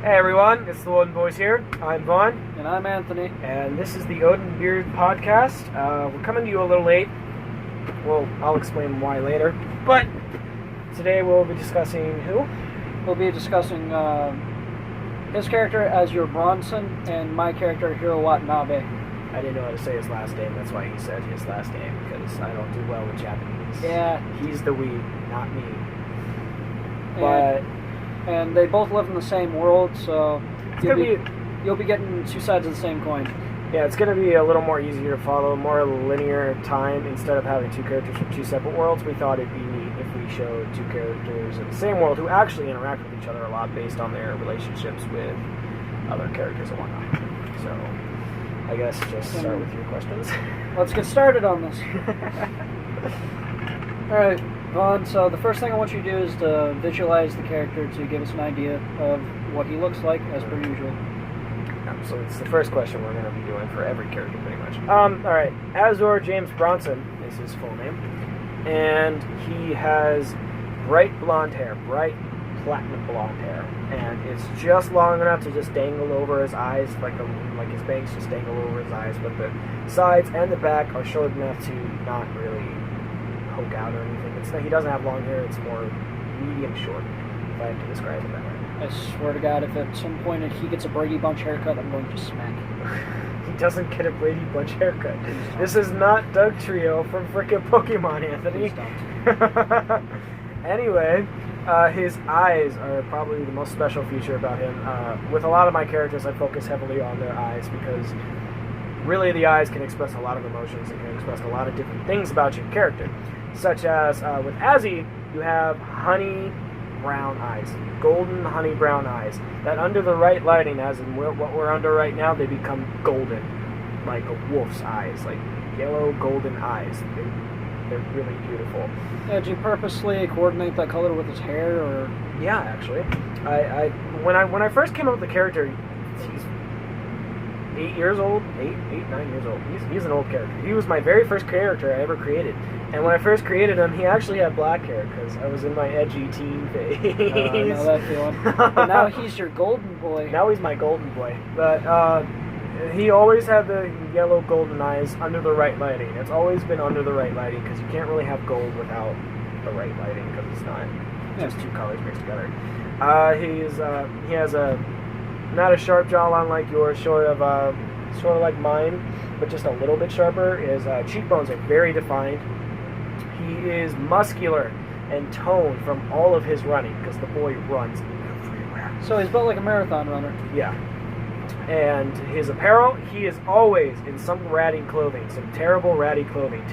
Hey everyone, it's the Odin Boys here. I'm Vaughn. And I'm Anthony. And this is the Odin Beard Podcast. We're coming to you a little late. Well, I'll explain why later. But today we'll be discussing who? We'll be discussing his character as your Bronson and my character Hiro Watanabe. I didn't know how to say his last name, that's why he said his last name, because I don't do well with Japanese. Yeah. He's the we, not me. And they both live in the same world, so you'll be getting two sides of the same coin. Yeah, it's going to be a little more easier to follow, more linear time. Instead of having two characters from two separate worlds, we thought it'd be neat if we showed two characters in the same world who actually interact with each other a lot based on their relationships with other characters and whatnot. So, I guess just start with your questions. Let's get started on this. Alright, Vaughn, so the first thing I want you to do is to visualize the character to give us an idea of what he looks like, as per usual. So it's the first question we're going to be doing for every character, pretty much. Alright, Azor James Bronson is his full name, and he has bright blonde hair, bright platinum blonde hair, and it's just long enough to just dangle over his eyes, like his bangs just dangle over his eyes, but the sides and the back are short enough to not really poke out or anything. He doesn't have long hair, it's more medium short, if I have to describe it that way. I swear to God, if at some point he gets a Brady Bunch haircut, I'm going to smack him. He doesn't get a Brady Bunch haircut. This is not Doug Trio from frickin' Pokemon, Anthony. Anyway, his eyes are probably the most special feature about him. With a lot of my characters, I focus heavily on their eyes because really the eyes can express a lot of emotions and can express a lot of different things about your character. Such as, with Azzy, you have honey brown eyes, golden honey brown eyes, that under the right lighting, as in what we're under right now, they become golden, like a wolf's eyes, like yellow golden eyes. They're really beautiful. Did you purposely coordinate that color with his hair, or? Yeah, actually. When I first came up with the character, he's 9 years old. He's an old character. He was my very first character I ever created. And when I first created him, he actually had black hair because I was in my edgy teen phase. I know that feeling. But now he's your golden boy. Now he's my golden boy. But he always had the yellow golden eyes under the right lighting. It's always been under the right lighting because you can't really have gold without the right lighting because it's not just two colors mixed together. He has not a sharp jawline like yours, sort of like mine, but just a little bit sharper. His cheekbones are very defined. He is muscular and toned from all of his running because the boy runs everywhere. So he's built like a marathon runner. Yeah. And his apparel, he is always in some ratty clothing, some terrible ratty clothing.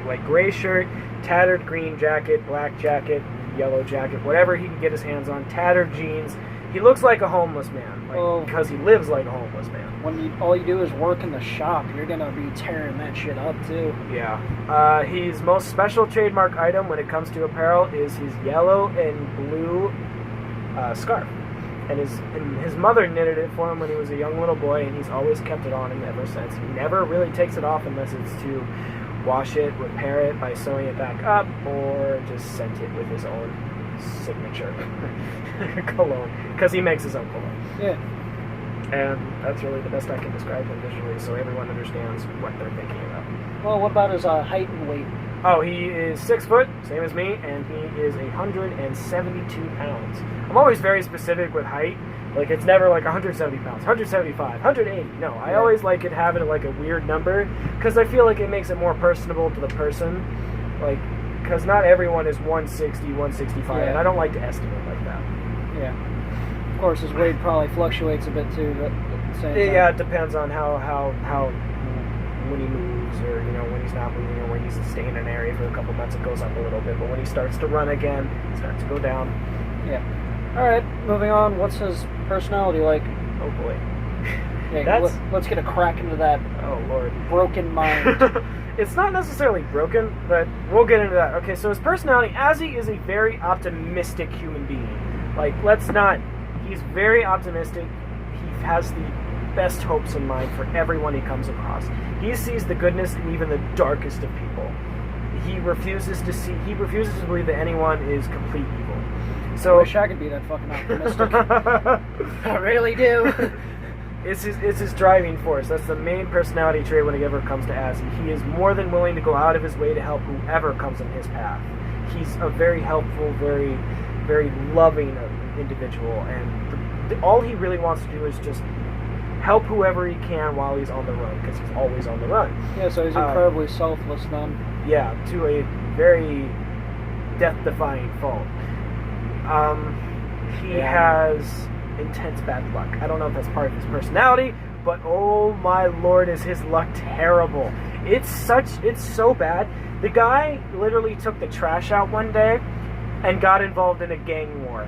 Like gray shirt, tattered green jacket, black jacket, yellow jacket, whatever he can get his hands on, tattered jeans. He looks like a homeless man, because he lives like a homeless man. When all you do is work in the shop, you're going to be tearing that shit up, too. Yeah. His most special trademark item when it comes to apparel is his yellow and blue scarf. And his mother knitted it for him when he was a young little boy, and he's always kept it on him ever since. He never really takes it off unless it's to wash it, repair it by sewing it back up, or just scent it with his own signature cologne, because he makes his own cologne. Yeah. And that's really the best I can describe him visually, so everyone understands what they're thinking about. Well, what about his height and weight? Oh, he is 6 foot, same as me, and he is 172 pounds. I'm always very specific with height. Like, it's never like 170 pounds, 175, 180. No, I always like it having like a weird number, because I feel like it makes it more personable to the person. Like, because not everyone is 160, 165, and I don't like to estimate like that. Yeah. Of course, his weight probably fluctuates a bit too, but at the same time. Yeah, it depends on how when he moves, or when he's not moving, or when he's staying in an area for a couple months, it goes up a little bit. But when he starts to run again, it starts to go down. Yeah. All right, moving on. What's his personality like? Oh boy. Yeah, let's get a crack into that. Oh lord. Broken mind. It's not necessarily broken, but we'll get into that. Okay, so his personality, Azzy is a very optimistic human being. Like, he's very optimistic. He has the best hopes in mind for everyone he comes across. He sees the goodness in even the darkest of people. He refuses to believe that anyone is complete evil. So I wish I could be that fucking optimistic. I really do. It's his driving force. That's the main personality trait when it ever comes to Azzy. He is more than willing to go out of his way to help whoever comes in his path. He's a very helpful, very, very loving individual, and all he really wants to do is just help whoever he can while he's on the run, because he's always on the run. Yeah, so he's incredibly selfless then. Yeah, to a very death-defying fault. He has intense bad luck. I don't know if that's part of his personality, but oh my lord, is his luck terrible. It's so bad. The guy literally took the trash out one day and got involved in a gang war.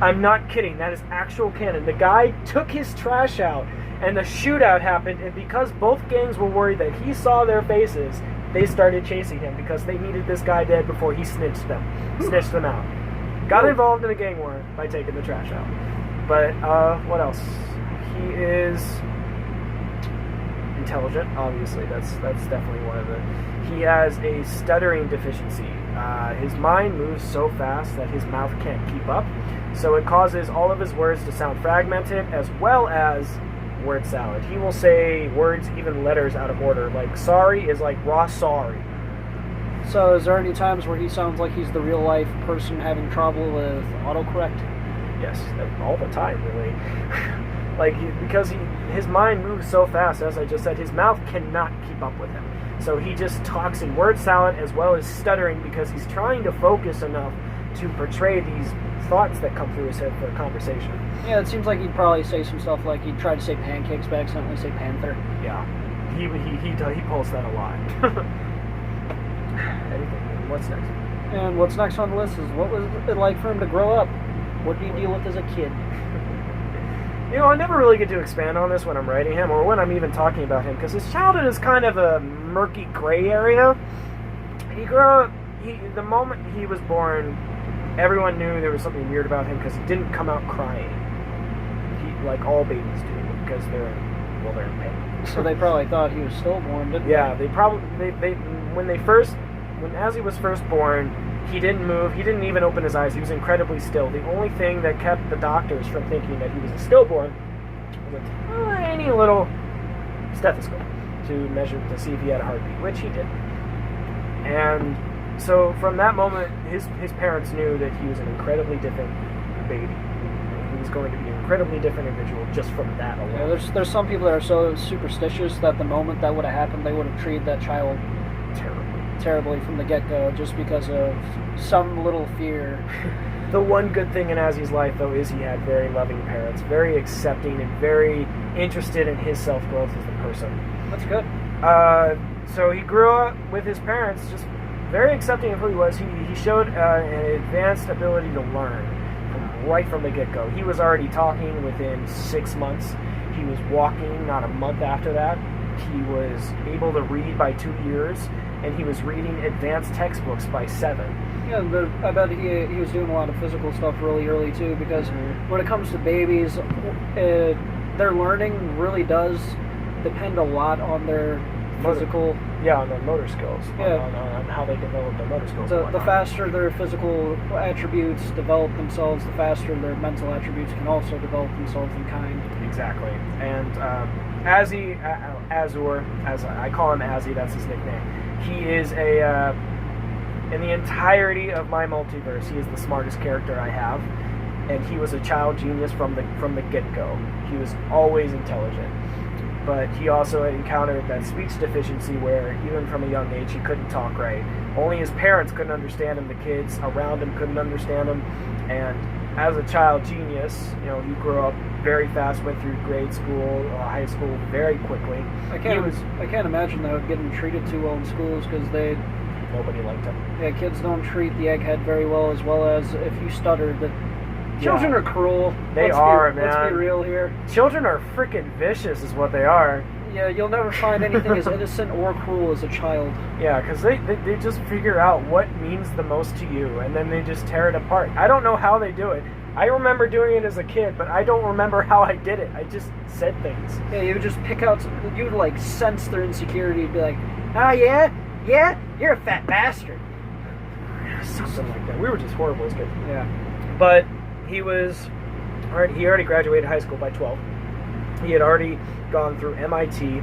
I'm not kidding, that is actual canon. The guy took his trash out and the shootout happened, and because both gangs were worried that he saw their faces, they started chasing him because they needed this guy dead before he snitched them out. Got involved in a gang war by taking the trash out. But, what else? He is intelligent, obviously. That's definitely one of the... He has a stuttering deficiency. His mind moves so fast that his mouth can't keep up. So it causes all of his words to sound fragmented, as well as word salad. He will say words, even letters, out of order. Like, sorry is like raw sorry. So is there any times where he sounds like he's the real-life person having trouble with autocorrect? Yes, all the time, really. Because his mind moves so fast, as I just said, his mouth cannot keep up with him. So he just talks in word salad as well as stuttering because he's trying to focus enough to portray these thoughts that come through his head for a conversation. Yeah, it seems like he'd probably say some stuff like he'd try to say pancakes but accidentally say panther. Yeah, he pulls that a lot. Anything? What's next? And what's next on the list is what was it like for him to grow up? What did he deal with as a kid? I never really get to expand on this when I'm writing him or when I'm even talking about him, because his childhood is kind of a murky gray area. He grew up, the moment he was born, everyone knew there was something weird about him because he didn't come out crying. Like all babies do, because they're in pain. So they probably thought he was stillborn, didn't they? Yeah, when Azzy was first born, he didn't move, he didn't even open his eyes, he was incredibly still. The only thing that kept the doctors from thinking that he was a stillborn was a tiny little stethoscope to see if he had a heartbeat, which he did. And so from that moment, his parents knew that he was an incredibly different baby. He was going to be an incredibly different individual just from that alone. Yeah, there's some people that are so superstitious that the moment that would have happened, they would have treated that child terribly from the get-go just because of some little fear. The one good thing in Azzy's life, though, is he had very loving parents, very accepting and very interested in his self-growth as a person. That's good. So he grew up with his parents just very accepting of who he was. He showed an advanced ability to learn right from the get-go. He was already talking within 6 months. He was walking not a month after that. He was able to read by 2 years, and he was reading advanced textbooks by 7. Yeah, I bet he was doing a lot of physical stuff really early too, because when it comes to babies, their learning really does depend a lot on their physical... Yeah, on their motor skills, on how they develop their motor skills. The faster their physical attributes develop themselves, the faster their mental attributes can also develop themselves in kind. Exactly. And Azur, as I call him Azzy, that's his nickname, he is in the entirety of my multiverse, he is the smartest character I have, and he was a child genius from the get-go. He was always intelligent. But he also encountered that speech deficiency where, even from a young age, he couldn't talk right. Only his parents couldn't understand him, the kids around him couldn't understand him, and as a child genius, he grew up very fast, went through grade school, high school very quickly. I can't imagine, though, getting treated too well in schools, because nobody liked him. Yeah, kids don't treat the egghead very well as if you stuttered. Children are cruel. Man. Let's be real here. Children are freaking vicious is what they are. Yeah, you'll never find anything as innocent or cruel as a child. Yeah, because they just figure out what means the most to you, and then they just tear it apart. I don't know how they do it. I remember doing it as a kid, but I don't remember how I did it. I just said things. Yeah, you would just pick out you would sense their insecurity and be like, oh yeah, you're a fat bastard. Something like that. We were just horrible as kids. Yeah. But he already graduated high school by 12. He had already gone through MIT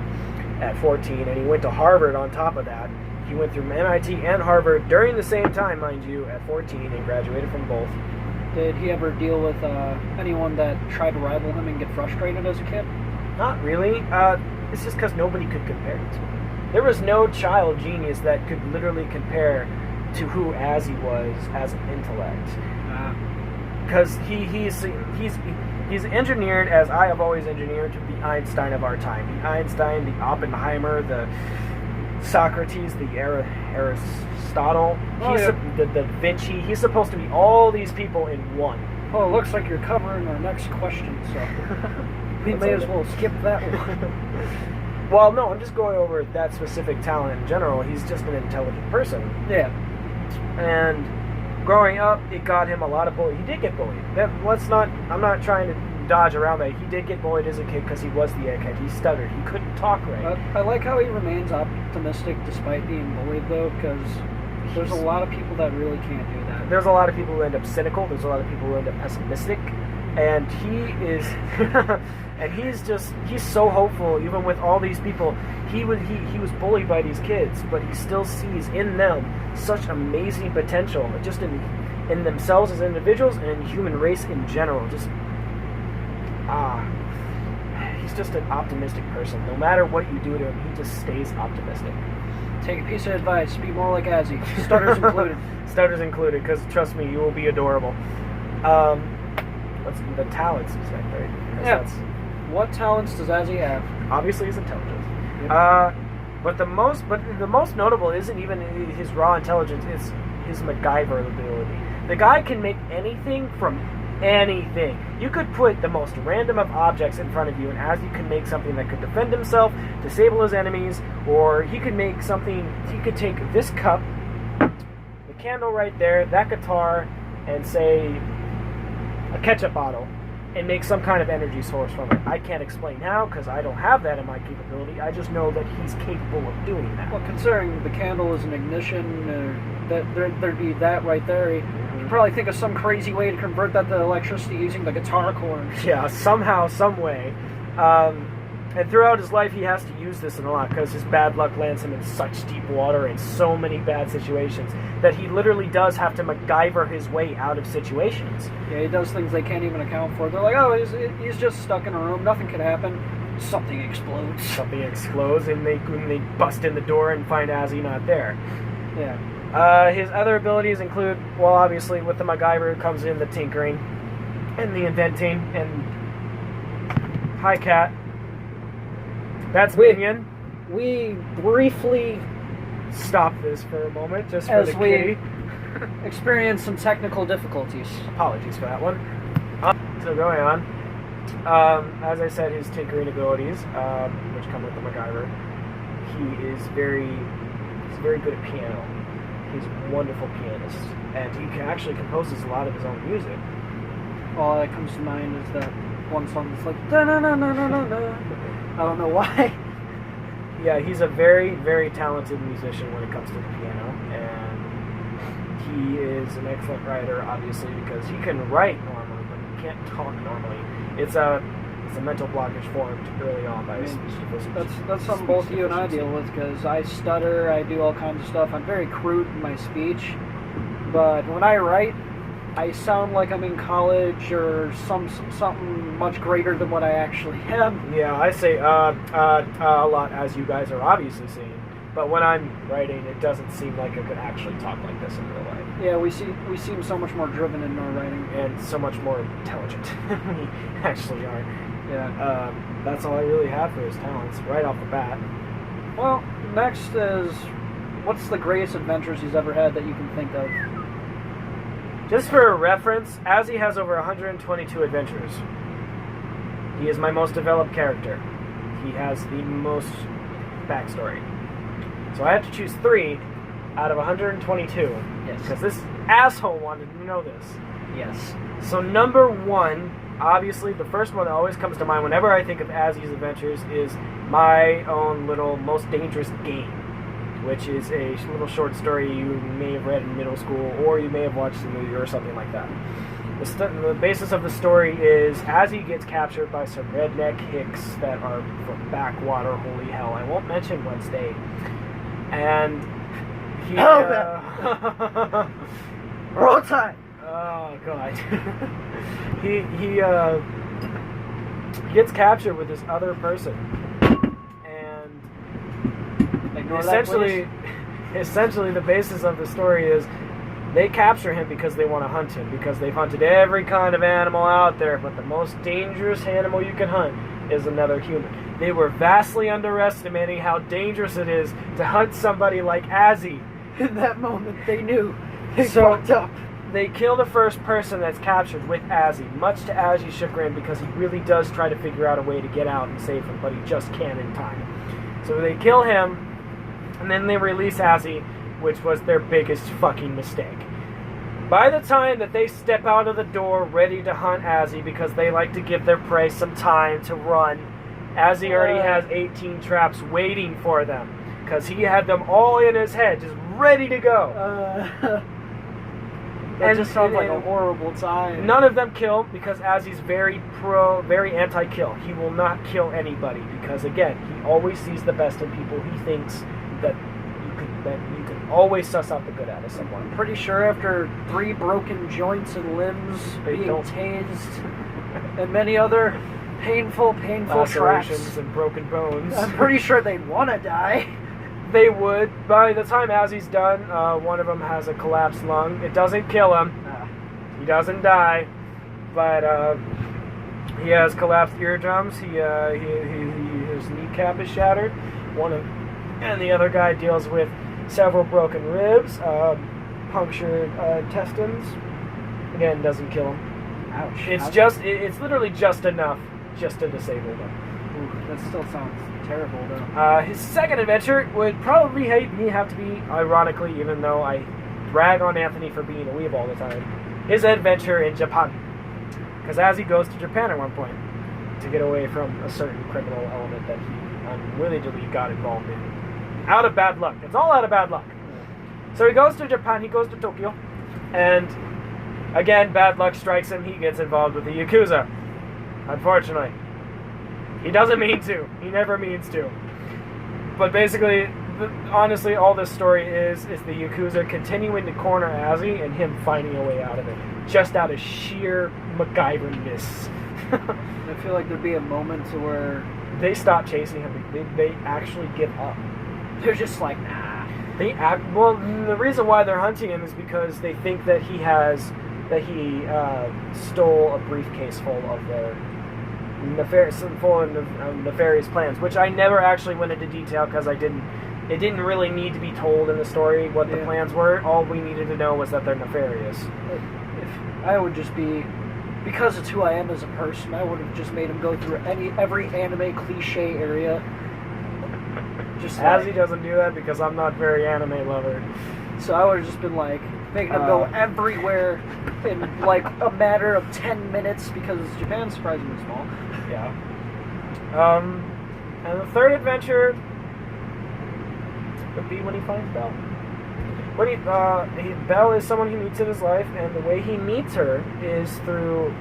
at 14, and he went to Harvard on top of that. He went through MIT and Harvard during the same time, mind you, at 14, and graduated from both. Did he ever deal with anyone that tried to rival him and get frustrated as a kid? Not really. It's just because nobody could compare it to him. There was no child genius that could literally compare to who Azzy was as an intellect. Because he's engineered, as I have always engineered, to the Einstein of our time. The Einstein, the Oppenheimer, the Socrates, the Aristotle, the Da Vinci. He's supposed to be all these people in one. Oh, it looks like you're covering our next question, so we may as well skip that one. Well, no, I'm just going over that specific talent in general. He's just an intelligent person. Yeah. And growing up, it got him a lot of bullying. He did get bullied. I'm not trying to dodge around that. He did get bullied as a kid because he was the egghead. He stuttered. He couldn't talk right. I like how he remains optimistic despite being bullied, though, because there's a lot of people that really can't do that. There's a lot of people who end up cynical. There's a lot of people who end up pessimistic. And he is... and he's so hopeful, even with all these people. He was bullied by these kids, but he still sees in them such amazing potential, just in themselves as individuals and in the human race in general. He's just an optimistic person. No matter what you do to him, he just stays optimistic. Take a piece of advice: be more like Azzy. Stutters included. Stutters included, because trust me, you will be adorable. What's the talents, right? Yeah. What talents does Azzy have? Obviously, he's intelligent. Yep. But the most notable isn't even his raw intelligence; it's his MacGyver ability. The guy can make anything from anything. You could put the most random of objects in front of you, and Azzy can make something that could defend himself, disable his enemies, or he could make something. He could take this cup, the candle right there, that guitar, and say a ketchup bottle, and make some kind of energy source from it. I can't explain how, because I don't have that in my capability. I just know that he's capable of doing that. Well, considering the candle is an ignition, there'd be that right there. You could probably think of some crazy way to convert that to electricity using the guitar chords. Yeah, somehow, some way. And throughout his life, he has to use this a lot, because his bad luck lands him in such deep water in so many bad situations that he literally does have to MacGyver his way out of situations. Yeah, he does things they can't even account for. They're like, oh, he's just stuck in a room, nothing could happen. Something explodes. Something explodes, and they bust in the door and find Azzy not there. Yeah. His other abilities include, well, obviously, with the MacGyver comes in the tinkering and the inventing, and hi, cat. That's Minion. We briefly stop this for a moment, just for the kitty. Experienced some technical difficulties. Apologies for that one. So going on, as I said, his tinkering abilities, which come with the MacGyver, he's very good at piano. He's a wonderful pianist, and he actually composes a lot of his own music. All that comes to mind is that one song that's like da na na na na na na. I don't know why. Yeah, he's a very, very talented musician when it comes to the piano, and he is an excellent writer, obviously, because he can write normally, but he can't talk normally. It's a mental blockage formed early on by speech deficiency. That's something both you and I deal with, because I stutter, I do all kinds of stuff. I'm very crude in my speech, but when I write, I sound like I'm in college or something much greater than what I actually am. Yeah, I say a lot, as you guys are obviously seeing. But when I'm writing, it doesn't seem like I could actually talk like this in real life. Yeah, we seem so much more driven in our writing. And so much more intelligent than we actually are. Yeah. That's all I really have for his talents, right off the bat. Well, next is, what's the greatest adventures he's ever had that you can think of? Just for a reference, Azzy has over 122 adventures. He is my most developed character. He has the most backstory. So I have to choose 3 out of 122. Yes. Because this asshole wanted to know this. Yes. So number 1, obviously the first one that always comes to mind whenever I think of Azzy's adventures is my own little Most Dangerous Game, which is a little short story you may have read in middle school, or you may have watched the movie or something like that. The basis of the story is Azzy gets captured by some redneck hicks that are from backwater holy hell. I won't mention what state. And he... Roll time! Oh, God. he gets captured with this other person. And essentially the basis of the story is they capture him because they want to hunt him, because they've hunted every kind of animal out there, but the most dangerous animal you can hunt is another human. They were vastly underestimating how dangerous it is to hunt somebody like Azzy. In that moment, they knew they fucked up. They kill the first person that's captured with Azzy, much to Azzy's chagrin, because he really does try to figure out a way to get out and save him, but he just can't in time. So they kill him, and then they release Azzy, which was their biggest fucking mistake. By the time that they step out of the door ready to hunt Azzy, because they like to give their prey some time to run, Azzy already has 18 traps waiting for them, because he had them all in his head, just ready to go. That just sounds like a horrible time. None of them kill, because Azzy's very anti-kill. He will not kill anybody, because again, he always sees the best in people. He thinks that you can always suss out the good out of someone. I'm pretty sure after 3 broken joints and limbs, being tased, and many other painful lacerations traps and broken bones, I'm pretty sure they'd want to die. They would. By the time Azzy's done, one of them has a collapsed lung. It doesn't kill him. He doesn't die, but he has collapsed eardrums. His kneecap is shattered. And the other guy deals with several broken ribs, punctured intestines. Again, doesn't kill him. Ouch. It's literally just enough just to disable them. Ooh, that still sounds terrible, though. His second adventure would probably have to be, ironically, even though I rag on Anthony for being a weeb all the time, his adventure in Japan. Because as he goes to Japan at one point to get away from a certain criminal element that he unwillingly got involved in. Out of bad luck. It's all out of bad luck. So he goes to Japan, he goes to Tokyo, and again, bad luck strikes him. He gets involved with the Yakuza. Unfortunately. He doesn't mean to. He never means to. But basically, honestly, all this story is the Yakuza continuing to corner Azzy and him finding a way out of it. Just out of sheer MacGyverness. I feel like there'd be a moment to where they stop chasing him. They actually give up. They're just like, nah. Well, the reason why they're hunting him is because they think that he stole a briefcase full of their nefarious plans, which I never actually went into detail because it didn't really need to be told in the story what the plans were. All we needed to know was that they're nefarious. If I would just be, because it's who I am as a person, I would have just made him go through every anime cliche area. Just Azzy doesn't do that because I'm not very anime lover. So I would have just been like, making him go everywhere in like a matter of 10 minutes because Japan's surprisingly small. Yeah. And the third adventure would be when he finds Belle. Belle is someone he meets in his life, and the way he meets her is through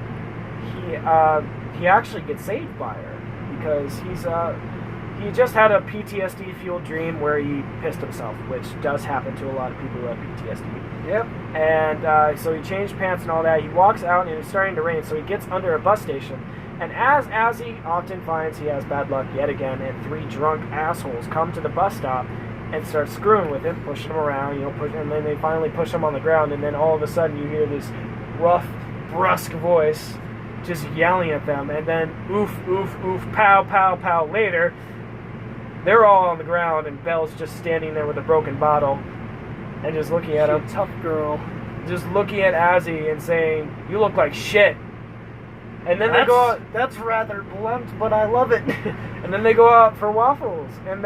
he actually gets saved by her because he just had a PTSD-fueled dream where he pissed himself, which does happen to a lot of people who have PTSD. Yep. And so he changed pants and all that. He walks out, and it's starting to rain, so he gets under a bus station. And as he often finds, he has bad luck yet again, and 3 drunk assholes come to the bus stop and start screwing with him, pushing him around, and then they finally push him on the ground, and then all of a sudden you hear this rough, brusque voice just yelling at them, and then oof, oof, oof, pow, pow, pow later, they're all on the ground, and Belle's just standing there with a broken bottle and just looking at him. Tough girl. Just looking at Azzy and saying, "You look like shit." And then they go out. That's rather blunt, but I love it. And then they go out for waffles. And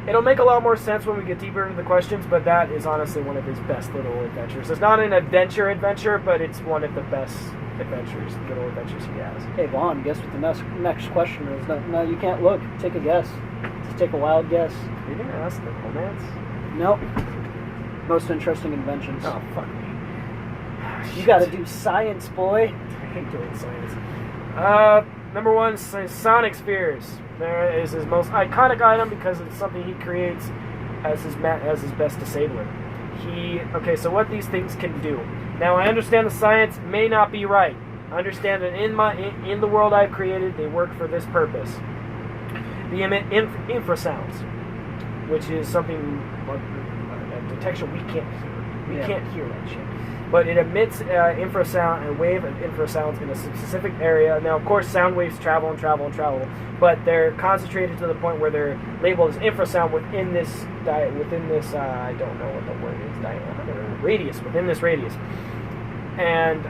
it'll make a lot more sense when we get deeper into the questions, but that is honestly one of his best little adventures. It's not an adventure, but it's one of the best little adventures he has. Hey, Vaughn, guess what the next question is? No, you can't look. Take a guess. Just take a wild guess. You didn't ask the romance? Nope. Most interesting inventions. Oh, fuck me. You got to do science, boy. I hate doing science. Number one, sonic spheres. There is his most iconic item because it's something he creates as his best disabler. Okay, so what these things can do. Now, I understand the science may not be right. I understand that in the world I've created, they work for this purpose. They emit infrasounds, which is something like a detection we can't hear. We can't hear that shit. But it emits infrasound, a wave of infrasounds in a specific area. Now, of course, sound waves travel and travel and travel, but they're concentrated to the point where they're labeled as infrasound within this I don't know what the word is, diameter, radius, within this radius. And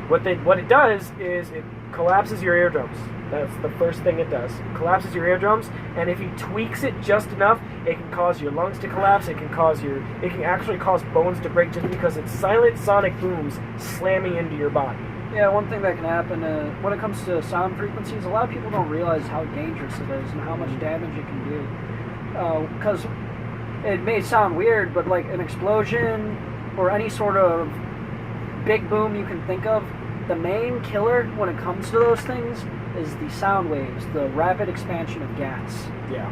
what it does is it collapses your eardrums. That's the first thing it does. It collapses your eardrums, and if he tweaks it just enough, it can cause your lungs to collapse. It can actually cause bones to break just because it's silent sonic booms slamming into your body. Yeah, one thing that can happen when it comes to sound frequencies, a lot of people don't realize how dangerous it is and how much damage it can do. Because it may sound weird, but like an explosion or any sort of big boom you can think of, the main killer when it comes to those things is the sound waves, the rapid expansion of gas. Yeah.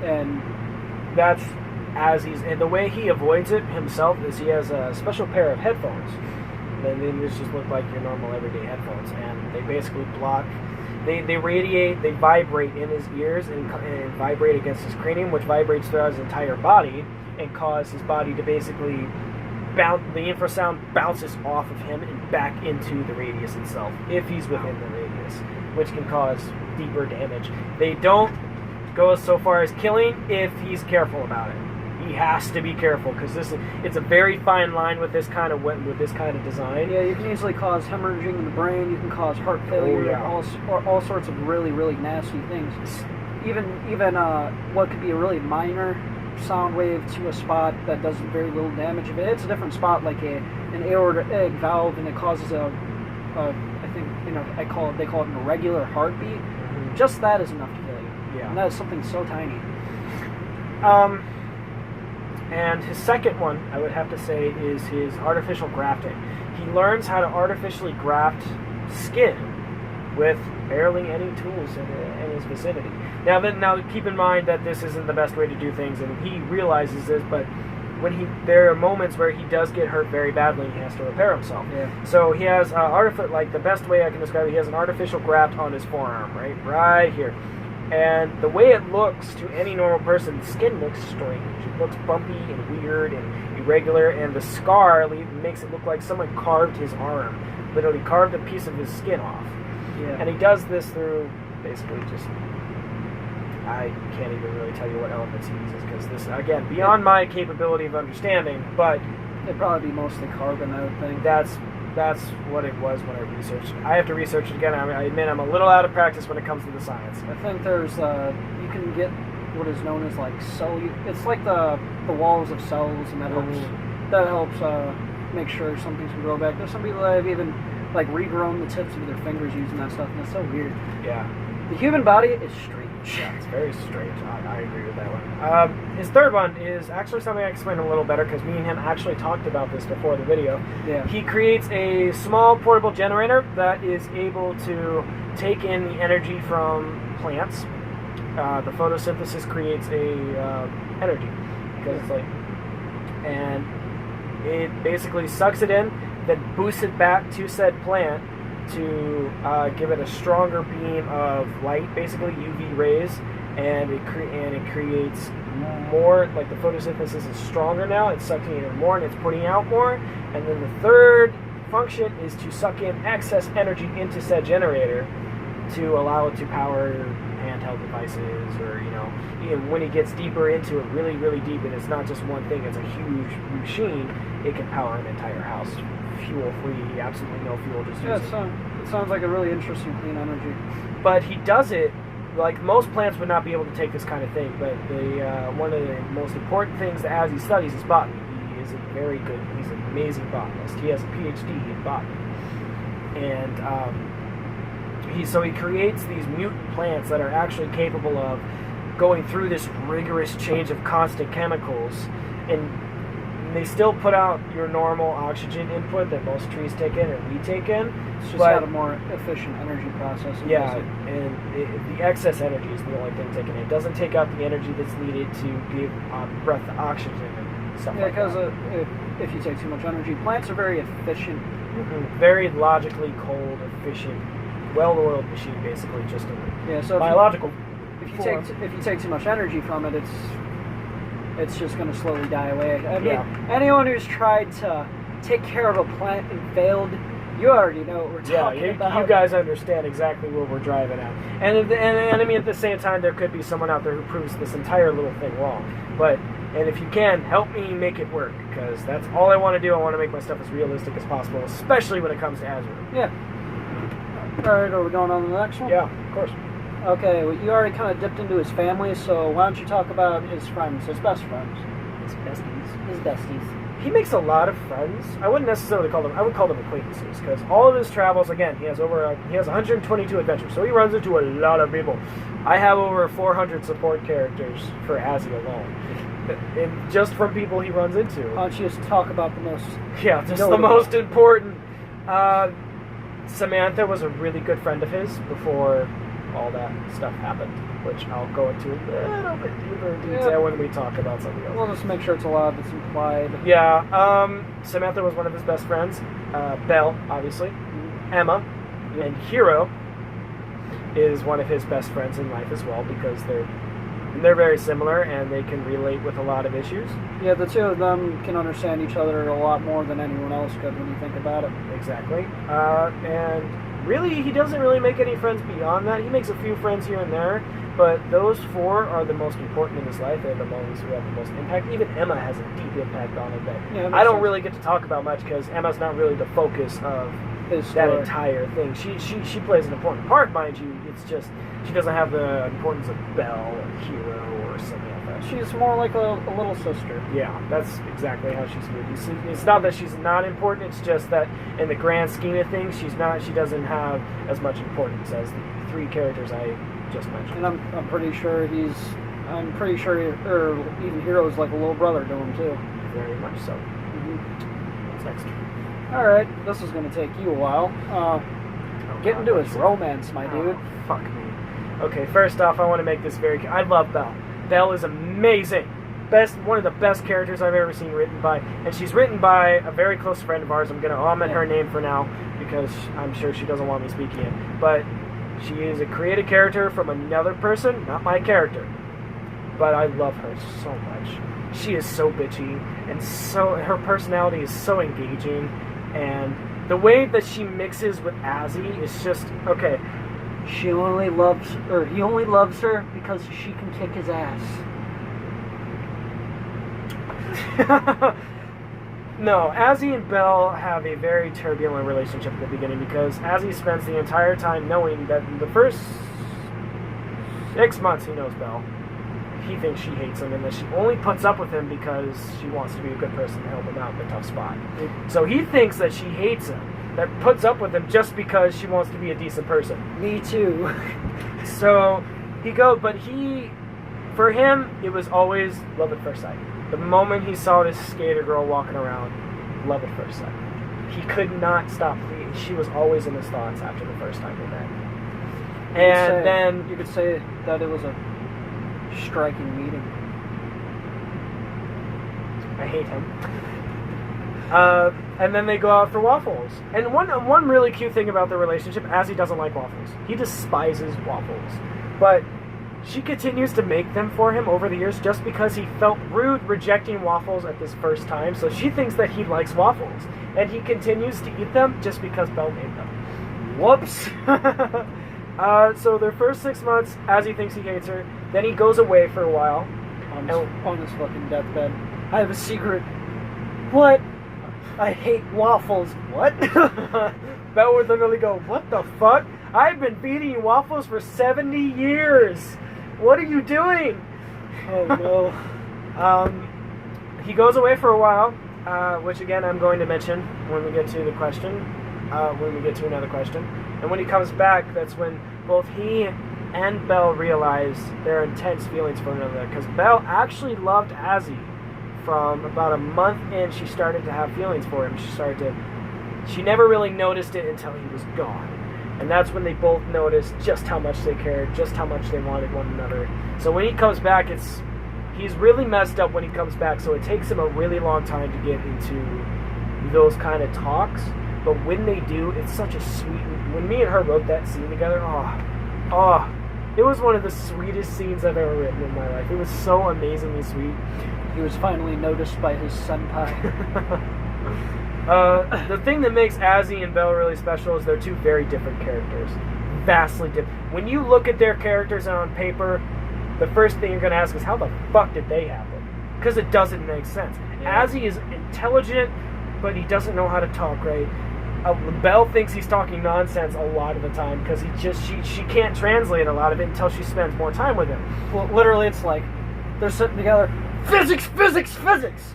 And that's and the way he avoids it himself is he has a special pair of headphones. And they just look like your normal everyday headphones, and they basically block. They radiate, they vibrate in his ears and vibrate against his cranium, which vibrates throughout his entire body and cause his body to basically the infrasound bounces off of him and back into the radius itself, if he's within the radius, which can cause deeper damage. They don't go so far as killing if he's careful about it. He has to be careful because it's a very fine line with this kind of design. Yeah, you can easily cause hemorrhaging in the brain. You can cause heart failure, all sorts of really, really nasty things. Even what could be a really minor sound wave to a spot that does very little damage. If it hits a different spot, like an aortic valve, and it causes they call it an irregular heartbeat. Mm-hmm. Just that is enough to kill you. Yeah, and that is something so tiny. And his second one, I would have to say, is his artificial grafting. He learns how to artificially graft skin with barely any tools in his vicinity. Now keep in mind that this isn't the best way to do things, and he realizes this, but there are moments where he does get hurt very badly and he has to repair himself. Yeah. So he has the best way I can describe it, he has an artificial graft on his forearm, right here. And the way it looks to any normal person, the skin looks strange. It looks bumpy and weird and irregular, and the scar makes it look like someone carved his arm, literally carved a piece of his skin off. Yeah. And he does this through basically just, I can't even really tell you what elements he uses, because this, again, beyond my capability of understanding, but it'd probably be mostly carbon, I would think. That's what it was when I researched it. I have to research it again. I admit I'm a little out of practice when it comes to the science. I think there's, you can get what is known as like it's like the walls of cells, and that helps make sure some things can grow back. There's some people that have even like regrown the tips of their fingers using that stuff, and it's so weird. Yeah. The human body is strange. Yeah, it's very strange. I agree with that one. His third one is actually something I explained a little better, because me and him actually talked about this before the video. Yeah. He creates a small portable generator that is able to take in the energy from plants. The photosynthesis creates energy, because it's like, and it basically sucks it in, then boosts it back to said plant to give it a stronger beam of light, basically UV rays, and it creates more, like the photosynthesis is stronger now, it's sucking in more and it's putting out more, and then the third function is to suck in excess energy into said generator to allow it to power handheld devices, or even when it gets deeper into it, really, really deep, and it's not just one thing, it's a huge machine, it can power an entire house. Fuel-free, absolutely no fuel, just use it sounds like a really interesting clean energy. But he does it, like most plants would not be able to take this kind of thing, but one of the most important things that as he studies is botany. He is he's an amazing botanist. He has a PhD in botany. And he creates these mutant plants that are actually capable of going through this rigorous change of constant chemicals and and they still put out your normal oxygen input that most trees take in and we take in. It's just but, got a more efficient energy process. Yeah, and the excess energy is the only thing taken in. It doesn't take out the energy that's needed to give breath to oxygen and stuff like that. Yeah, because if you take too much energy, plants are very efficient. Mm-hmm. Very logically cold, efficient, well-oiled machine, basically, just a so biological. If you take too much energy from it, it's just going to slowly die away. I mean, anyone who's tried to take care of a plant and failed, you already know what we're talking about. You guys understand exactly where we're driving at. And I mean, at the same time, there could be someone out there who proves this entire little thing wrong. And if you can, help me make it work, because that's all I want to do. I want to make my stuff as realistic as possible, especially when it comes to Azure. Yeah. All right, are we going on to the next one? Yeah, of course. Okay, well, you already kind of dipped into his family, so why don't you talk about his friends, his best friends? His besties. His besties. He makes a lot of friends. I wouldn't necessarily call them. I would call them acquaintances, because all of his travels. Again, he has 122 adventures, so he runs into a lot of people. I have over 400 support characters for Azzy alone, and just from people he runs into. Why don't you just talk about the most? Yeah, just the most important. Samantha was a really good friend of his before all that stuff happened, which I'll go into a little bit deeper detail when we talk about something else. We'll just make sure it's allowed, it's implied. Yeah, Samantha was one of his best friends. Belle, obviously. Emma. And Hero is one of his best friends in life as well, because they're very similar and they can relate with a lot of issues. Yeah, the two of them can understand each other a lot more than anyone else could when you think about it. Exactly. And really, he doesn't really make any friends beyond that. He makes a few friends here and there, but those four are the most important in his life. They're the ones who have the most impact. Even Emma has a deep impact on him that I don't really get to talk about much, because Emma's not really the focus of that entire thing. She plays an important part, mind you. It's just she doesn't have the importance of Belle or Hero or Samantha. She's more like a little sister. Yeah, that's exactly how she's viewed. It's not that she's not important. It's just that in the grand scheme of things, she doesn't have as much importance as the three characters I just mentioned. And I'm pretty sure or even Hero's like a little brother to him too. Very much so. What's next? All right, this is going to take you a while. Get into his romance, my dude. Fuck me. Okay, first off, I want to make this very. I love Belle. Belle is amazing. One of the best characters I've ever seen written by, and she's written by a very close friend of ours. I'm gonna omit her name for now because I'm sure she doesn't want me speaking it. But she is a created character from another person, not my character. But I love her so much. She is so bitchy, and her personality is so engaging, and the way that she mixes with Azzy is just okay. He only loves her because she can kick his ass. No, Azzy and Belle have a very turbulent relationship at the beginning, because Azzy spends the entire time knowing that in the first 6 months he knows Belle. He thinks she hates him, and that she only puts up with him because she wants to be a good person to help him out in a tough spot. So he thinks that she hates him, that puts up with him just because she wants to be a decent person. Me too. So for him, it was always love at first sight. The moment he saw this skater girl walking around, love at first sight. He could not stop. She was always in his thoughts after the first time they met. And then you could say that it was a striking meeting. I hate him. And then they go out for waffles. And one really cute thing about their relationship, Azzy doesn't like waffles. He despises waffles. But she continues to make them for him over the years just because he felt rude rejecting waffles at this first time. So she thinks that he likes waffles. And he continues to eat them just because Belle made them. Whoops. So their first 6 months, Azzy thinks he hates her. Then he goes away for a while. On his fucking deathbed. I have a secret. What? I hate waffles. What? Belle would literally go, what the fuck? I've been feeding you waffles for 70 years. What are you doing? Oh no. He goes away for a while, which again I'm going to mention when we get to the question, when we get to another question. And when he comes back, that's when both he and Belle realize their intense feelings for one another. Because Belle actually loved Azzy from about a month in, she started to have feelings for him. She never really noticed it until he was gone. And that's when they both noticed just how much they cared, just how much they wanted one another. So when he comes back, he's really messed up when he comes back, so it takes him a really long time to get into those kind of talks. But when they do, it's such a sweet... When me and her wrote that scene together, it was one of the sweetest scenes I've ever written in my life. It was so amazingly sweet. He was finally noticed by his senpai. The thing that makes Azzy and Belle really special is they're two very different characters. Vastly different. When you look at their characters on paper, the first thing you're going to ask is, how the fuck did they happen? Because it doesn't make sense. Yeah. Azzy is intelligent, but he doesn't know how to talk right. Belle thinks he's talking nonsense a lot of the time because she can't translate a lot of it until she spends more time with him. Well, literally, it's like they're sitting together. Physics, physics, physics.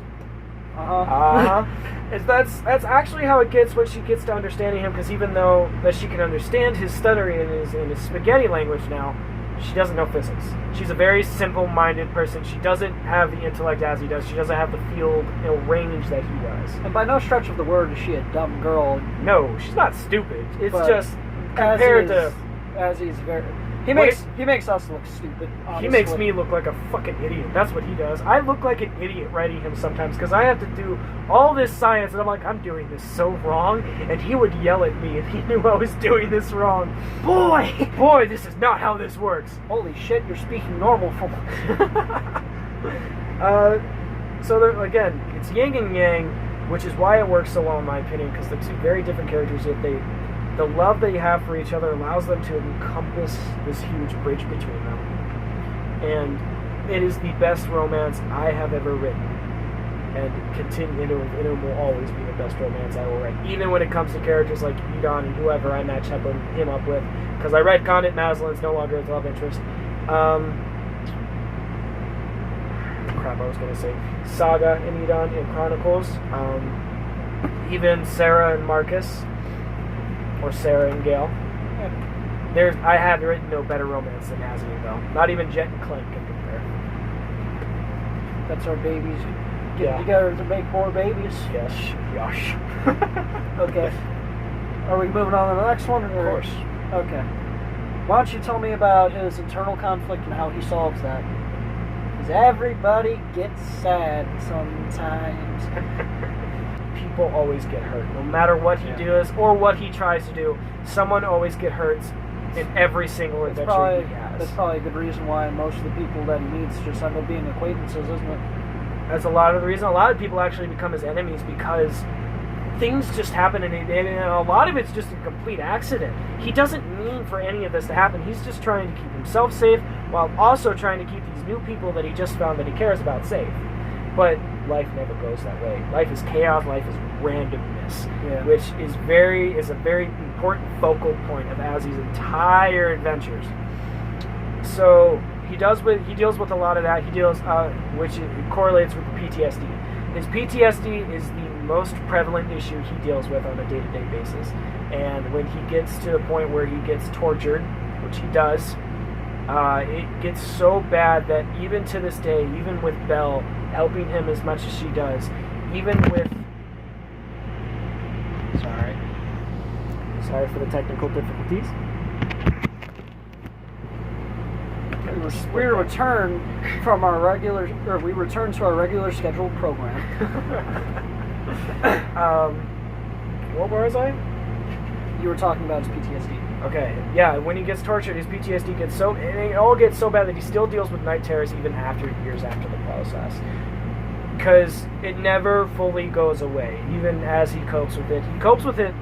That's actually how it gets when she gets to understanding him. Because even though that she can understand his stuttering in his spaghetti language now, she doesn't know physics. She's a very simple-minded person. She doesn't have the intellect as he does. She doesn't have the field range that he does. And by no stretch of the word is she a dumb girl. No, she's not stupid. It's just compared to... Azzy's very... He makes us look stupid, honestly. He makes me look like a fucking idiot. That's what he does. I look like an idiot writing him sometimes because I have to do all this science and I'm like, I'm doing this so wrong, and he would yell at me if he knew I was doing this wrong. Boy, this is not how this works. Holy shit, you're speaking normal for So there, again, it's yin and yang, which is why it works so well in my opinion, because they're two very different characters, yet the love they have for each other allows them to encompass this huge bridge between them. And it is the best romance I have ever written. And it will always be the best romance I will write. Even when it comes to characters like Odin and whoever I match him up with. Because I read Condit Maslin's no longer his love interest. I was going to say. Saga and Odin in Chronicles. Even Sarah and Marcus. Or Sarah and Gale. I have written no better romance than Azzy and Belle. Not even Jet and Clint can compare. That's our babies getting together to make more babies. Yes. Okay. Are we moving on to the next one? Of course. Okay. Why don't you tell me about his internal conflict and how he solves that? Because everybody gets sad sometimes. People always get hurt. No matter what he does or what he tries to do, someone always gets hurt in every single adventure he has. That's probably a good reason why most of the people that he meets just end up being acquaintances, isn't it? That's a lot of the reason. A lot of people actually become his enemies because things just happen, and a lot of it's just a complete accident. He doesn't mean for any of this to happen. He's just trying to keep himself safe while also trying to keep these new people that he just found that he cares about safe. But life never goes that way. Life is chaos. Life is randomness, which is a very important focal point of Azzy's entire adventures. So he deals with a lot of that. Which correlates with the PTSD. His PTSD is the most prevalent issue he deals with on a day-to-day basis. And when he gets to the point where he gets tortured, which he does, it gets so bad that even to this day, even with Belle helping him as much as she does, even with... Sorry for the technical difficulties. We return to our regular scheduled program. What was I? You were talking about his PTSD. Okay, yeah, when he gets tortured, his PTSD gets so... And it all gets so bad that he still deals with night terrors even years after the process. Because it never fully goes away, even as he copes with it. He copes with it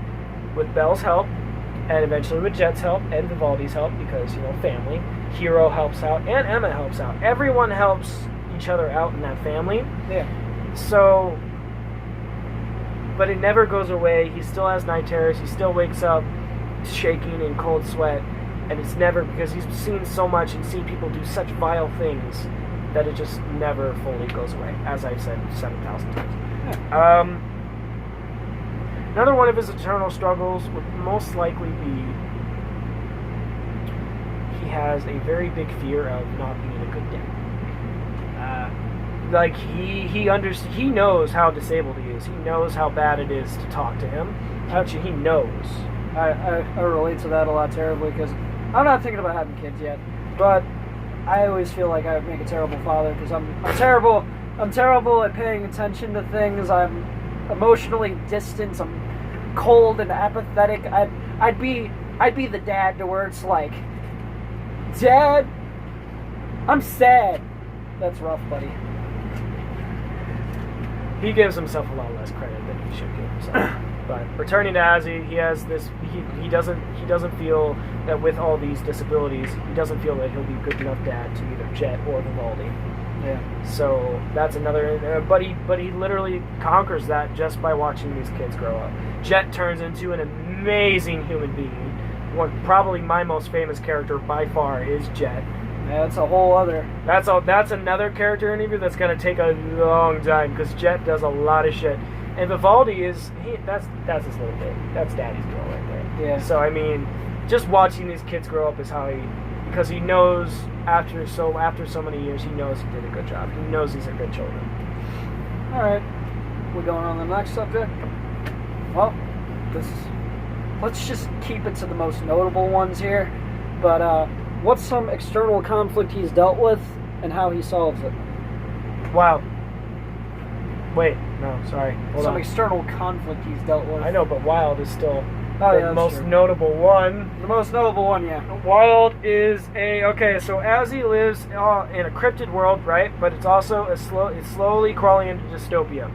with Belle's help, and eventually with Jet's help, and Vivaldi's help, because, family. Hero helps out, and Emma helps out. Everyone helps each other out in that family. Yeah. So... But it never goes away. He still has night terrors. He still wakes up shaking in cold sweat, and it's never, because he's seen so much and seen people do such vile things that it just never fully goes away, as I've said 7,000 times. Yeah. Another one of his eternal struggles would most likely be he has a very big fear of not being a good dad. like he knows how disabled he is. He knows how bad it is to talk to him. Actually, he knows. I relate to that a lot terribly because I'm not thinking about having kids yet, but I always feel like I would make a terrible father because I'm terrible. I'm terrible at paying attention to things. I'm emotionally distant. I'm cold and apathetic. I'd be the dad to where it's like, Dad, I'm sad. That's rough, buddy. He gives himself a lot less credit than he should give himself. But returning to Azzy, he has this. He doesn't feel that with all these disabilities, he doesn't feel that he'll be a good enough dad to either Jet or Vivaldi. Yeah. So that's another. But he literally conquers that just by watching these kids grow up. Jet turns into an amazing human being. Probably my most famous character by far is Jet. That's a whole other. That's another character interview that's gonna take a long time because Jet does a lot of shit. And Vivaldi that's his little bit. That's Daddy's girl right there. Yeah. So I mean, just watching these kids grow up is how because he knows after so many years, he knows he did a good job. He knows these are good children. All right, we're going on to the next subject. Well, let's just keep it to the most notable ones here. But what's some external conflict he's dealt with and how he solves it? Wow. Wait, no, sorry. Hold on. External conflict he's dealt with. I know, but Wild is still the most true. notable one. The most notable one, yeah. Wild is so Azzy lives in a cryptid world, right? But it's also it's slowly crawling into dystopia.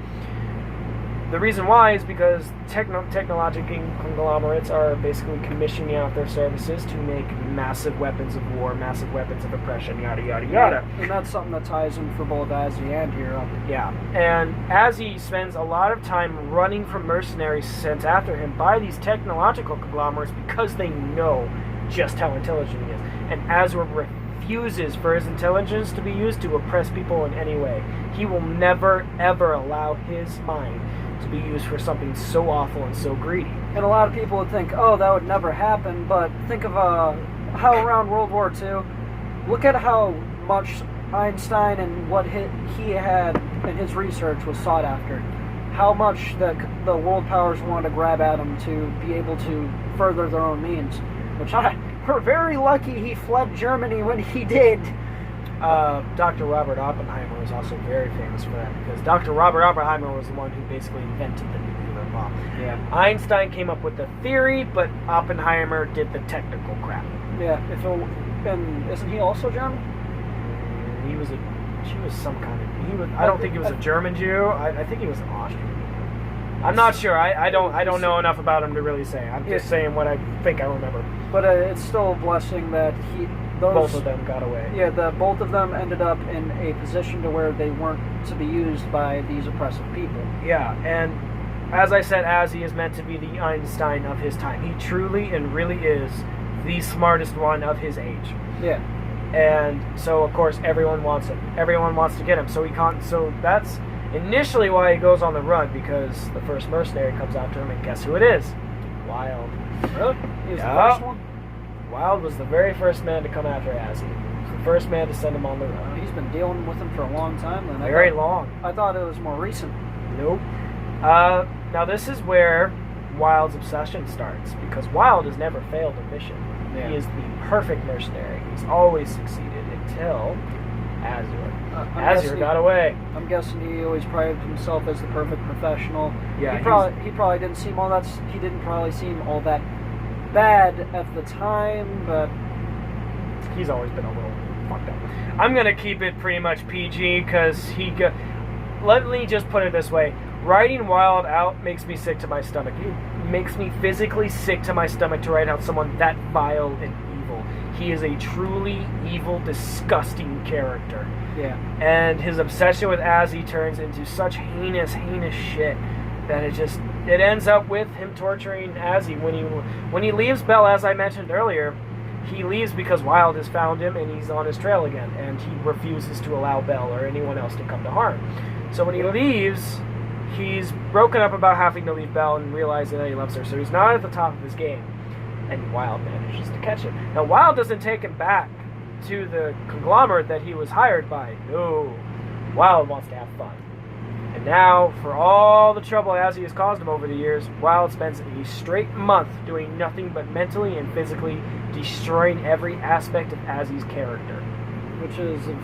The reason why is because technological conglomerates are basically commissioning out their services to make massive weapons of war, massive weapons of oppression, yada, yada, yada. And that's something that ties in for both Azzy and Hero. Yeah. And Azzy spends a lot of time running from mercenaries sent after him by these technological conglomerates because they know just how intelligent he is. And Azra refuses for his intelligence to be used to oppress people in any way. He will never, ever allow his mind to be used for something so awful and so greedy. And a lot of people would think, oh, that would never happen, but think of how around World War II, look at how much Einstein and what he had in his research was sought after. How much the world powers wanted to grab at him to be able to further their own means. Which we're very lucky he fled Germany when he did. Dr. Robert Oppenheimer was also very famous for that because Dr. Robert Oppenheimer was the one who basically invented the nuclear bomb. Yeah. Einstein came up with the theory, but Oppenheimer did the technical crap. Yeah. And isn't he also German? I don't think he was a German Jew. I think he was an Austrian. I'm not sure. I don't know enough about him to really say. I'm just saying what I think I remember. But it's still a blessing that both of them got away. Yeah, both of them ended up in a position to where they weren't to be used by these oppressive people. Yeah, and as I said, Azzy is meant to be the Einstein of his time. He truly and really is the smartest one of his age. Yeah. And so, of course, everyone wants him. Everyone wants to get him. So that's initially why he goes on the run, because the first mercenary comes after him, and guess who it is? Wild. Really? He was the first one? Wild was the very first man to come after Azzy. He was the first man to send him on the run. He's been dealing with him for a long time then. Very long. I thought it was more recent. Nope. Now this is where Wild's obsession starts, because Wild has never failed a mission. Yeah. He is the perfect mercenary. He's always succeeded until Azure. Azure got away. I'm guessing he always prided himself as the perfect professional. Yeah, he probably didn't seem all that. He didn't probably seem all that bad at the time, but he's always been a little fucked up. I'm gonna keep it pretty much PG because let me just put it this way: writing Wild out makes me sick to my stomach. It makes me physically sick to my stomach to write out someone that vile and evil. He is a truly evil, disgusting character. Yeah. And his obsession with Azzy turns into such heinous shit that it ends up with him torturing Azzy. When he leaves Bell, as I mentioned earlier, he leaves because Wild has found him and he's on his trail again, and he refuses to allow Bell or anyone else to come to harm. So when he leaves, he's broken up about having to leave Bell and realizing that he loves her, so he's not at the top of his game. And Wild manages to catch him. Now, Wild doesn't take him back to the conglomerate that he was hired by. No. Wild wants to have fun. And now, for all the trouble Azzy has caused him over the years, Wild spends a straight month doing nothing but mentally and physically destroying every aspect of Azzy's character. Which is, it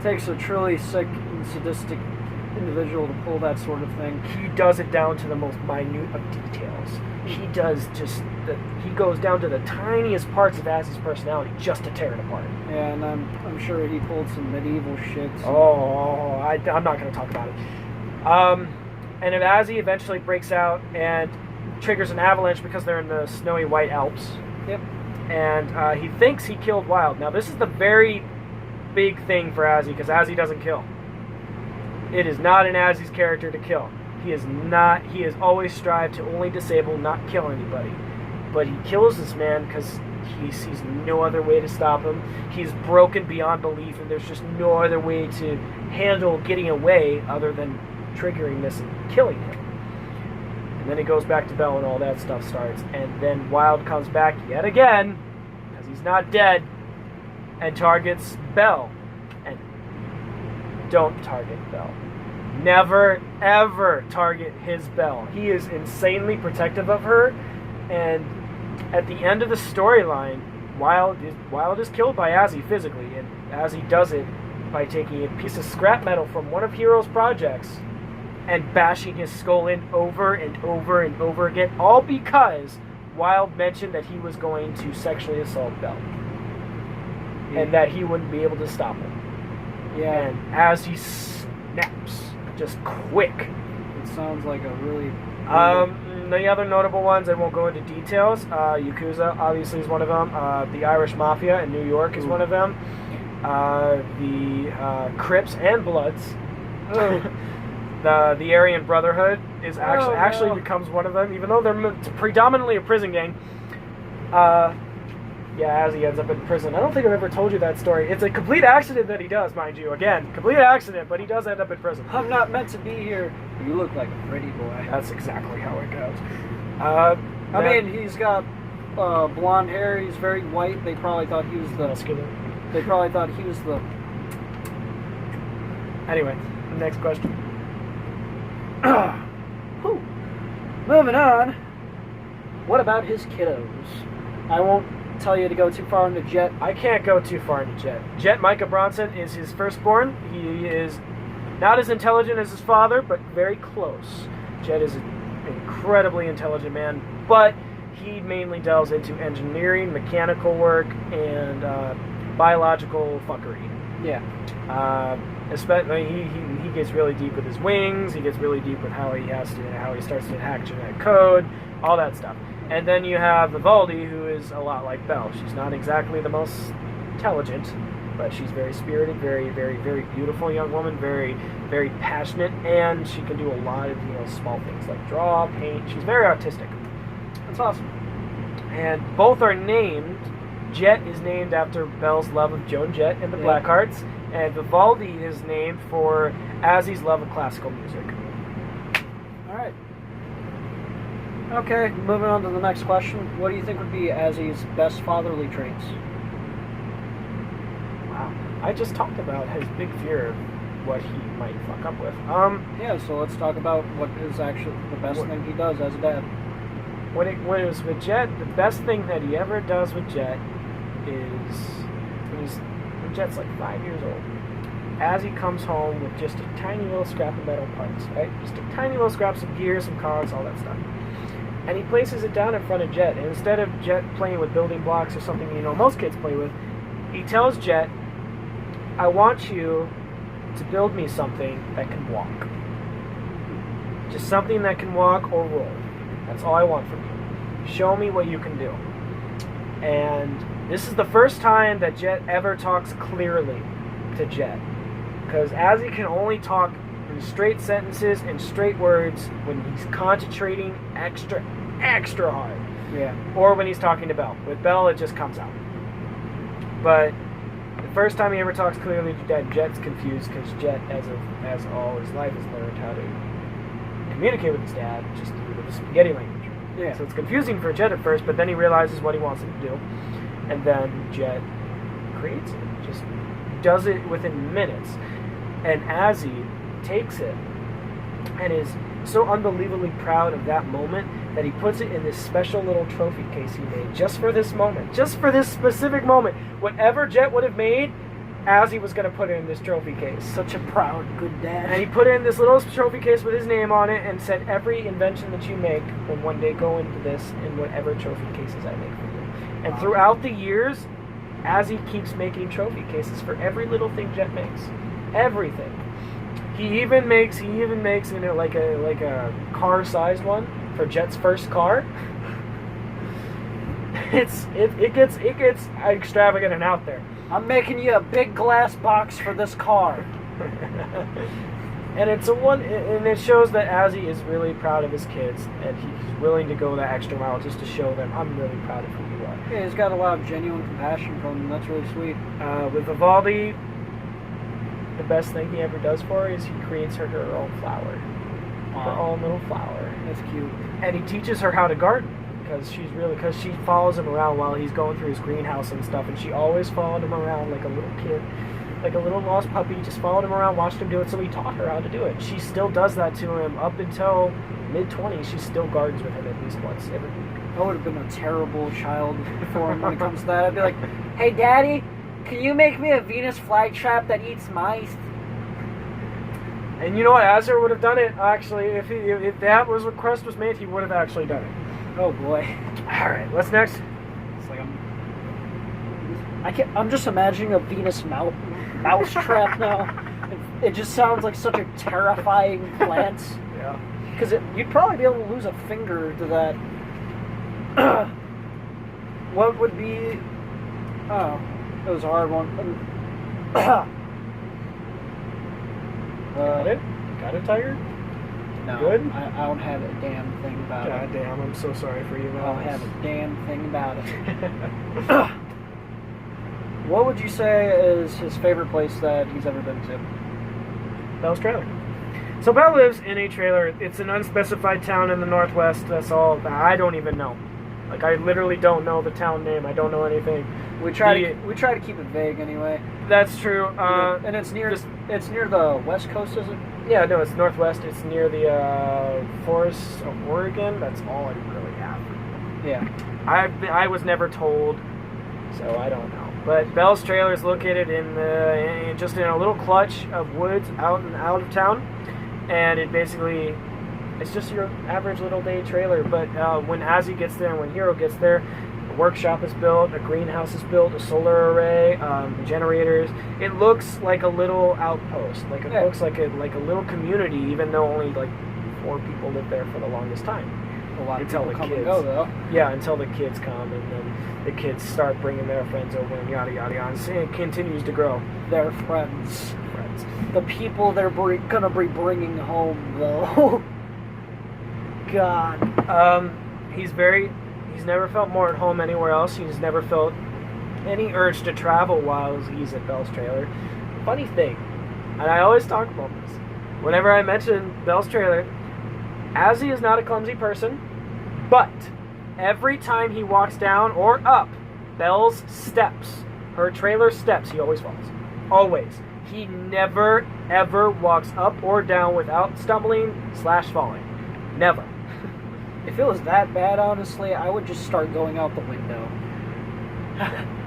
takes a truly sick and sadistic individual to pull that sort of thing. He does it down to the most minute of details. He goes down to the tiniest parts of Azzy's personality just to tear it apart. Yeah, and I'm sure he pulled some medieval shit. I'm not going to talk about it. And if Azzy eventually breaks out and triggers an avalanche because they're in the snowy white Alps. Yep. And he thinks he killed Wild. Now, this is the very big thing for Azzy, because Azzy doesn't kill. It is not in Azzy's character to kill. He has always strived to only disable, not kill anybody. But he kills this man because he sees no other way to stop him. He's broken beyond belief, and there's just no other way to handle getting away other than triggering this and killing him. And then he goes back to Bell and all that stuff starts. And then Wild comes back yet again, because he's not dead, and targets Bell. And don't target Bell. Never, ever target his Bell. He is insanely protective of her, and at the end of the storyline, Wild is killed by Azzy physically, and Azzy does it by taking a piece of scrap metal from one of Hero's projects and bashing his skull in over and over and over again, all because Wild mentioned that he was going to sexually assault Bell. Yeah. And that he wouldn't be able to stop him. Yeah. And Azzy snaps. Just quick. It sounds like a really... The other notable ones, I won't go into details. Yakuza, obviously, is one of them. The Irish Mafia in New York is one of them. The Crips and Bloods. the Aryan Brotherhood is actually becomes one of them, even though they're predominantly a prison gang. Yeah, Azzy ends up in prison. I don't think I've ever told you that story. It's a complete accident that he does, mind you. Again, complete accident, but he does end up in prison. I'm not meant to be here. You look like a pretty boy. That's exactly how it goes. I mean, he's got blonde hair. He's very white. They probably thought he was the... Muscular. They probably thought he was the... Anyway, next question. Moving on. What about his kiddos? I won't tell you to go too far into Jet. I can't go too far into Jet. Jet Micah Bronson is his firstborn. He is not as intelligent as his father, but very close. Jet is an incredibly intelligent man, but he mainly delves into engineering, mechanical work, and biological fuckery. Yeah. Especially, he gets really deep with his wings. He gets really deep with how he starts to hack genetic code, all that stuff. And then you have Vivaldi, who is a lot like Belle. She's not exactly the most intelligent, but she's very spirited, very, very, very beautiful young woman, very, very passionate, and she can do a lot of small things like draw, paint. She's very artistic. That's awesome. And both are named. Jet is named after Belle's love of Joan Jett and the Blackhearts, and Vivaldi is named for Azzy's love of classical music. All right. Okay, moving on to the next question. What do you think would be Azzy's best fatherly traits? Wow. I just talked about his big fear of what he might fuck up with. Yeah, so let's talk about what is actually the best thing he does as a dad. When it was with Jet, the best thing that he ever does with Jet is when Jet's like 5 years old. Azzy comes home with just a tiny little scrap of metal parts, right? Just a tiny little scraps of gear, some cogs, all that stuff. And he places it down in front of Jet. And instead of Jet playing with building blocks or something most kids play with, he tells Jet, I want you to build me something that can walk. Just something that can walk or roll. That's all I want from you. Show me what you can do. And this is the first time that Jet ever talks clearly to Jet. Because Azzy can only talk in straight sentences and straight words when he's concentrating extra hard. Yeah. Or when he's talking to Belle. With Belle, it just comes out. But the first time he ever talks clearly to Dad, Jet's confused because Jet, as all his life, has learned how to communicate with his dad just through the spaghetti language. Yeah. So it's confusing for Jet at first, but then he realizes what he wants him to do. And then Jet creates it. Just does it within minutes. And Azzy takes it and is so unbelievably proud of that moment that he puts it in this special little trophy case he made just for this moment, just for this specific moment. Whatever Jet would have made, Azzy was going to put it in this trophy case. Such a proud, good dad. And he put it in this little trophy case with his name on it and said, every invention that you make will one day go into this in whatever trophy cases I make for you. And throughout the years, Azzy keeps making trophy cases for every little thing Jet makes. Everything. He even makes like a car-sized one for Jet's first car. It gets extravagant and out there. I'm making you a big glass box for this car. And it shows that Azzy is really proud of his kids, and he's willing to go that extra mile just to show them, I'm really proud of who you are. Yeah, he's got a lot of genuine compassion from him. That's really sweet. With Vivaldi, the best thing he ever does for her is he creates her own flower. Her own little flower. That's cute. And he teaches her how to garden. Because she follows him around while he's going through his greenhouse and stuff, and she always followed him around like a little kid, like a little lost puppy, just followed him around, watched him do it, so he taught her how to do it. She still does that to him up until mid-20s. She still gardens with him at least once every week. I would have been a terrible child for him when it comes to that. I'd be like, hey, Daddy, can you make me a Venus flytrap that eats mice? And you know what? Azar would have done it, actually. If that request was made, he would have actually done it. Oh boy! All right, what's next? It's like I'm just imagining a Venus mouse trap now. It just sounds like such a terrifying plant. Yeah. Because you'd probably be able to lose a finger to that. What would be? Oh, that was a hard one. Got it, Tiger? No, Good? I don't have a damn thing about it. God damn, I'm so sorry for you. I don't have a damn thing about it. What would you say is his favorite place that he's ever been to? Bell's trailer. So Bell lives in a trailer. It's an unspecified town in the Northwest. That's all. I don't even know. Like, I literally don't know the town name. I don't know anything. We try to keep it vague anyway. That's true. And it's near the West Coast, is it? Yeah, no, it's Northwest. It's near the forests of Oregon. That's all I really have. Yeah. I was never told, so I don't know. But Bell's trailer is located in just in a little clutch of woods out of town, and it's just your average little day trailer. But when Azzy gets there and when Hero gets there, a workshop is built, a greenhouse is built, a solar array, generators. It looks like a little outpost. Looks like a little community, even though only like 4 people live there for the longest time. A lot of people come and go, though. Yeah, until the kids come, and then the kids start bringing their friends over, and yada yada yada. And it continues to grow. Their friends. The people they're gonna be bringing home, though. God. He's never felt more at home anywhere else. He's never felt any urge to travel while he's at Bell's trailer. Funny thing, and I always talk about this, whenever I mention Bell's trailer, Azzy is not a clumsy person, but every time he walks down or up Bell's steps, her trailer steps, he always falls. Always. He never, ever walks up or down without stumbling/falling. Never. If it was that bad, honestly, I would just start going out the window.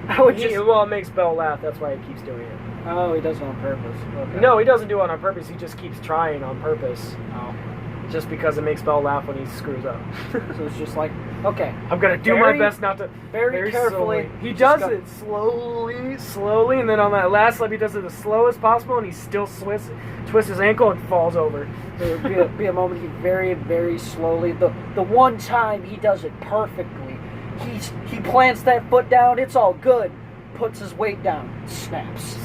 It makes Bell laugh. That's why he keeps doing it. Oh, he does it on purpose. Okay. No, he doesn't do it on purpose. He just keeps trying on purpose. Oh. Just because it makes Bell laugh when he screws up. So it's just like, okay, I'm going to do my best not to... Very carefully. He does it slowly, and then on that last lap he does it as slow as possible, and he still twists his ankle and falls over. There would be a moment he very, very slowly, the one time he does it perfectly, he plants that foot down, it's all good, puts his weight down, snaps.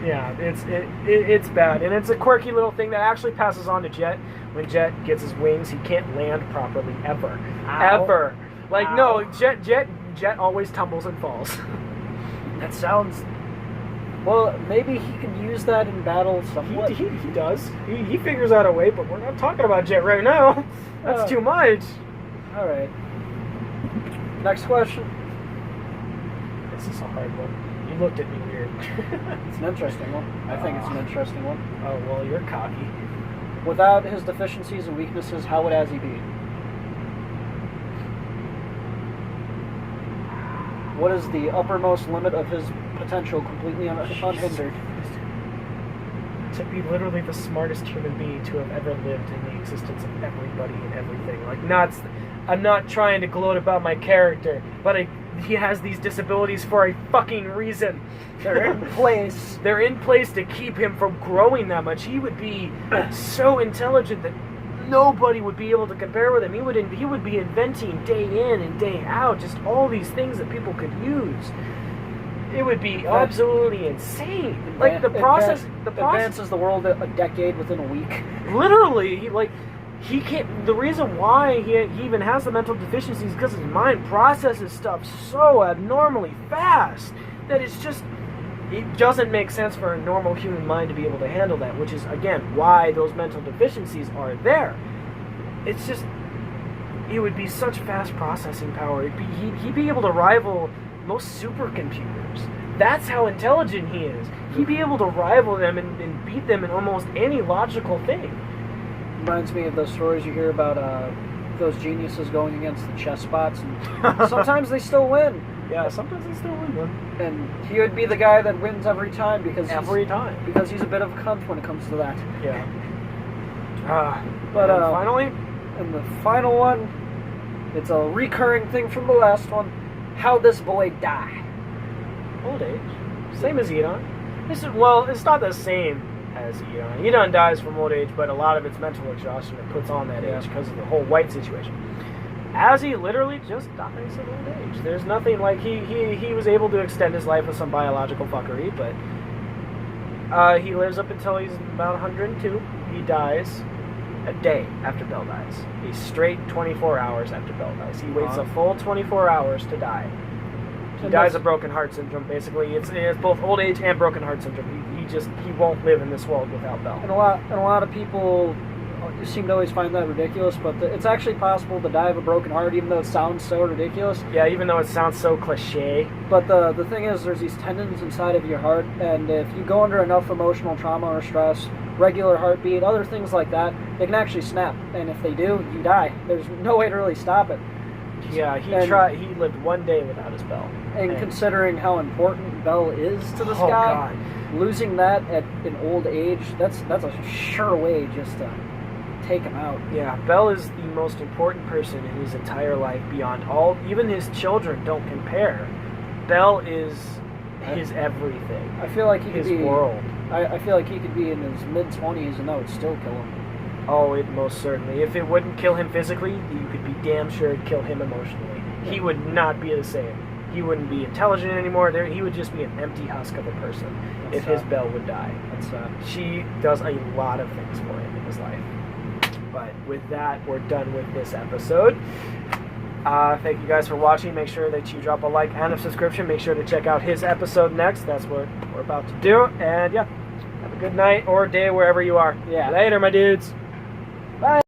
Yeah, it's bad, and it's a quirky little thing that actually passes on to Jet. When Jet gets his wings, he can't land properly ever. Ow. Ever. Like, Ow. no, Jet always tumbles and falls. That sounds... Well, maybe he can use that in battle somewhat. He does. He figures out a way, but we're not talking about Jet right now. That's too much. Alright. Next question. This is a hard one. You looked at me weird. It's an interesting one. I think it's an interesting one. Oh, well, you're cocky. Without his deficiencies and weaknesses, how would Azzy be? What is the uppermost limit of his potential, completely unhindered? To be literally the smartest human being to have ever lived in the existence of everybody and everything. Like, I'm not trying to gloat about my character, but he has these disabilities for a fucking reason. They're in place. They're in place to keep him from growing that much. He would be so intelligent that nobody would be able to compare with him. He would be inventing day in and day out just all these things that people could use. It would be absolutely insane. Like the process advances the world a decade within a week. Literally, he can't. The reason why he even has the mental deficiencies is because his mind processes stuff so abnormally fast that it doesn't make sense for a normal human mind to be able to handle that. Which is again why those mental deficiencies are there. It's just it would be such fast processing power. He'd be able to rival most supercomputers. That's how intelligent he is. He'd be able to rival them and beat them in almost any logical thing. Reminds me of those stories you hear about those geniuses going against the chess bots, and sometimes they still win. Yeah, sometimes they still win them. And he would be the guy that wins every time because he's a bit of a cunt when it comes to that. Yeah. But finally, and the final one, it's a recurring thing from the last one. How this boy die? Old age. Same as Odin. It's not the same as Odin. Odin dies from old age, but a lot of it's mental exhaustion that puts on that age because of the whole white situation. Azzy literally just dies of old age. There's nothing like he was able to extend his life with some biological fuckery, but he lives up until he's about 102. He dies a day after Bell dies. He's straight 24 hours after Bell dies. He waits a full 24 hours to die. He dies of broken heart syndrome, basically. It's both old age and broken heart syndrome. He won't live in this world without Bell. And a lot of people seem to always find that ridiculous, but it's actually possible to die of a broken heart, even though it sounds so ridiculous. Yeah, even though it sounds so cliche. But the thing is, there's these tendons inside of your heart, and if you go under enough emotional trauma or stress, regular heartbeat, other things like that, they can actually snap. And if they do, you die. There's no way to really stop it. Yeah, he lived one day without his Bell. And considering how important Bell is to this guy, God. Losing that at an old age, that's a sure way just to take him out. Yeah, Bell is the most important person in his entire life beyond all. Even his children don't compare. Bell is his everything. I feel like his world. I feel like he could be in his mid-20s and that would still kill him. Oh, it most certainly. If it wouldn't kill him physically, you could be damn sure it'd kill him emotionally. Yeah. He would not be the same. He wouldn't be intelligent anymore. He would just be an empty husk of a person if his Bell would die. She does a lot of things for him in his life. But with that, we're done with this episode. Thank you guys for watching. Make sure that you drop a like and a subscription. Make sure to check out his episode next. That's what we're about to do. And yeah, have a good night or day wherever you are. Yeah. Later, my dudes. Bye.